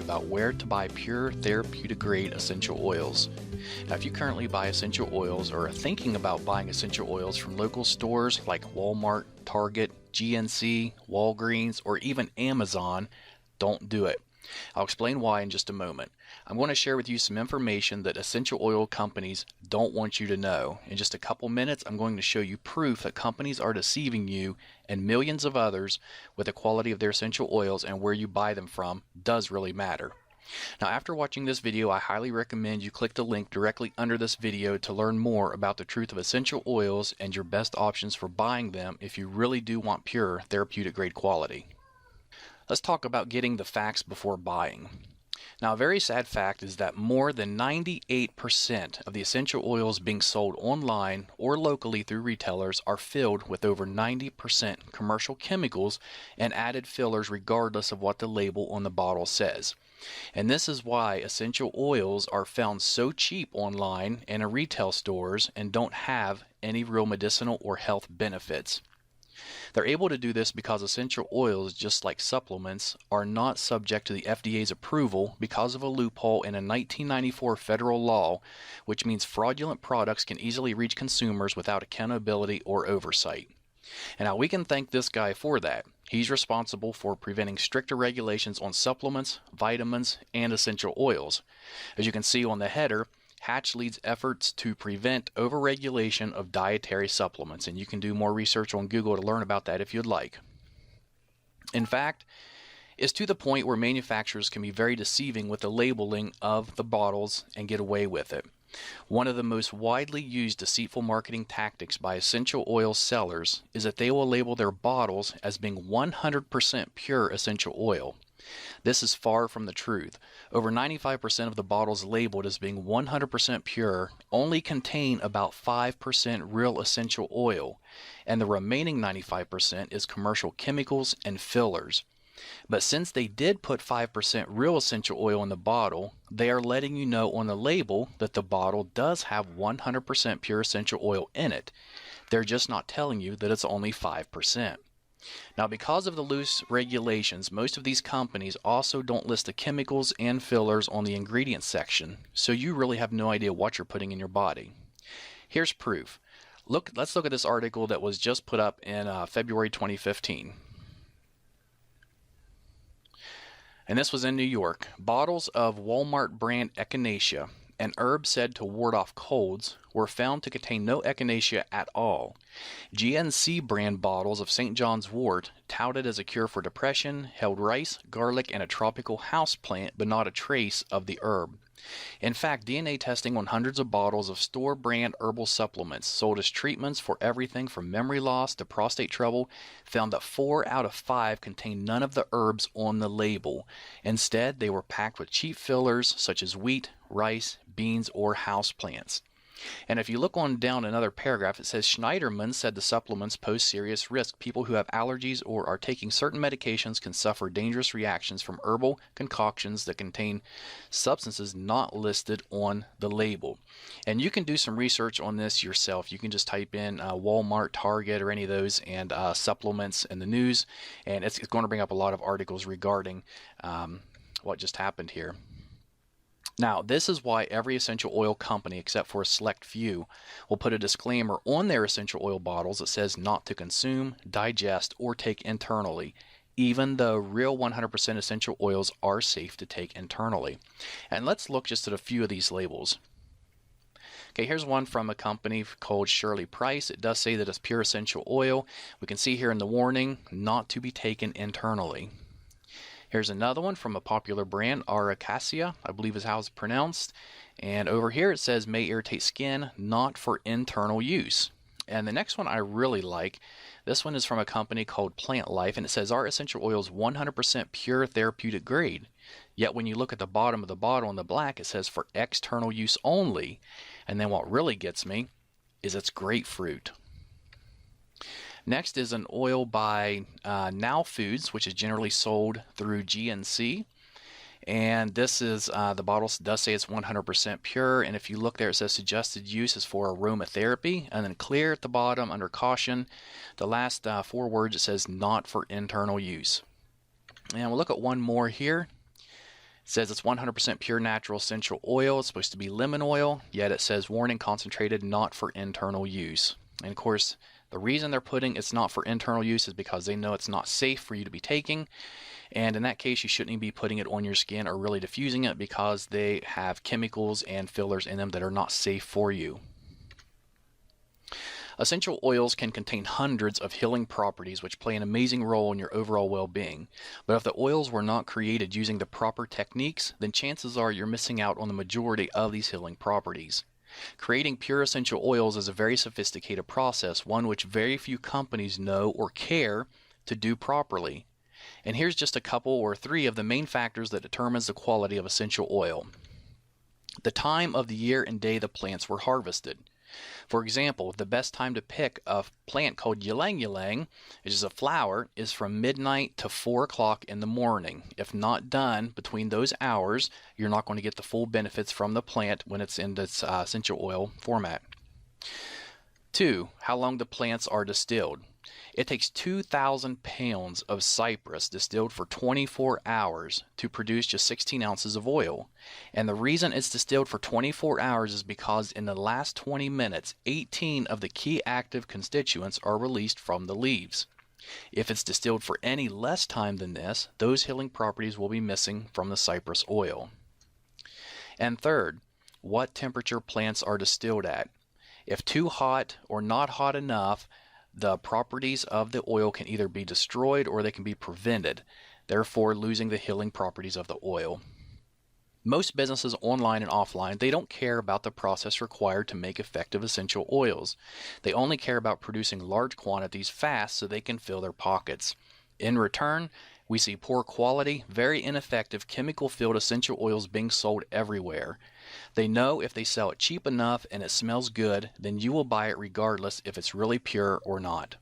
about where to buy pure therapeutic grade essential oils. Now, if you currently buy essential oils or are thinking about buying essential oils from local stores like Walmart, Target, GNC, Walgreens, or even Amazon, don't do it. I'll explain why in just a moment. I'm going to share with you some information that essential oil companies don't want you to know. In just a couple minutes, I'm going to show you proof that companies are deceiving you and millions of others with the quality of their essential oils, and where you buy them from does really matter. Now, after watching this video, I highly recommend you click the link directly under this video to learn more about the truth of essential oils and your best options for buying them if you really do want pure therapeutic grade quality. Let's talk about getting the facts before buying. Now, a very sad fact is that more than 98% of the essential oils being sold online or locally through retailers are filled with over 90% commercial chemicals and added fillers regardless of what the label on the bottle says. And this is why essential oils are found so cheap online and in retail stores and don't have any real medicinal or health benefits. They're able to do this because essential oils, just like supplements, are not subject to the FDA's approval because of a loophole in a 1994 federal law, which means fraudulent products can easily reach consumers without accountability or oversight. And now we can thank this guy for that. He's responsible for preventing stricter regulations on supplements, vitamins, and essential oils. As you can see on the header, Hatch leads efforts to prevent overregulation of dietary supplements, and you can do more research on Google to learn about that if you'd like. In fact, it's to the point where manufacturers can be very deceiving with the labeling of the bottles and get away with it. One of the most widely used deceitful marketing tactics by essential oil sellers is that they will label their bottles as being 100% pure essential oil. This is far from the truth. Over 95% of the bottles labeled as being 100% pure only contain about 5% real essential oil, and the remaining 95% is commercial chemicals and fillers. But since they did put 5% real essential oil in the bottle, they are letting you know on the label that the bottle does have 100% pure essential oil in it. They're just not telling you that it's only 5%. Now, because of the loose regulations, most of these companies also don't list the chemicals and fillers on the ingredients section, so you really have no idea what you're putting in your body. Here's proof. Let's look at this article that was just put up in February 2015. And this was in New York. Bottles of Walmart brand echinacea, an herb said to ward off colds, were found to contain no echinacea at all. GNC brand bottles of St. John's wort, touted as a cure for depression, held rice, garlic, and a tropical house plant, but not a trace of the herb. In fact, DNA testing on hundreds of bottles of store-brand herbal supplements sold as treatments for everything from memory loss to prostate trouble found that 4 out of 5 contained none of the herbs on the label. Instead, they were packed with cheap fillers such as wheat, rice, beans, or houseplants. And if you look on down another paragraph, it says Schneiderman said the supplements pose serious risk. People who have allergies or are taking certain medications can suffer dangerous reactions from herbal concoctions that contain substances not listed on the label. And you can do some research on this yourself. You can just type in Walmart, Target, or any of those, and supplements in the news, and it's going to bring up a lot of articles regarding what just happened here. Now, this is why every essential oil company, except for a select few, will put a disclaimer on their essential oil bottles that says not to consume, digest, or take internally, even though real 100% essential oils are safe to take internally. And let's look just at a few of these labels. Okay, here's one from a company called Shirley Price. It does say that it's pure essential oil. We can see here in the warning, not to be taken internally. Here's another one from a popular brand, Acacia, I believe is how it's pronounced. And over here it says may irritate skin, not for internal use. And the next one I really like. This one is from a company called Plant Life, and it says our essential oil is 100% pure therapeutic grade. Yet when you look at the bottom of the bottle in the black, it says for external use only. And then what really gets me is it's grapefruit. Next is an oil by Now Foods, which is generally sold through GNC. And this is, the bottle does say it's 100% pure. And if you look there, it says suggested use is for aromatherapy. And then clear at the bottom under caution. The last 4 words, it says not for internal use. And we'll look at one more here. says it's 100% pure natural essential oil. It's supposed to be lemon oil, yet it says warning concentrated, not for internal use. And of course, the reason they're putting it's not for internal use is because they know it's not safe for you to be taking. And in that case, you shouldn't even be putting it on your skin or really diffusing it because they have chemicals and fillers in them that are not safe for you. Essential oils can contain hundreds of healing properties which play an amazing role in your overall well-being. But if the oils were not created using the proper techniques, then chances are you're missing out on the majority of these healing properties. Creating pure essential oils is a very sophisticated process, one which very few companies know or care to do properly. And here's just a couple or three of the main factors that determines the quality of essential oil. The time of the year and day the plants were harvested. For example, the best time to pick a plant called ylang ylang, which is a flower, is from midnight to 4 o'clock in the morning. If not done between those hours, you're not going to get the full benefits from the plant when it's in its essential oil format. 2. How long the plants are distilled. It takes 2,000 pounds of cypress distilled for 24 hours to produce just 16 ounces of oil. And the reason it's distilled for 24 hours is because in the last 20 minutes, 18 of the key active constituents are released from the leaves. If it's distilled for any less time than this, those healing properties will be missing from the cypress oil. And third, what temperature plants are distilled at. If too hot or not hot enough, the properties of the oil can either be destroyed or they can be prevented, therefore losing the healing properties of the oil. Most businesses online and offline, they don't care about the process required to make effective essential oils. They only care about producing large quantities fast so they can fill their pockets. In return, we see poor quality, very ineffective chemical-filled essential oils being sold everywhere. They know if they sell it cheap enough and it smells good, then you will buy it regardless if it's really pure or not.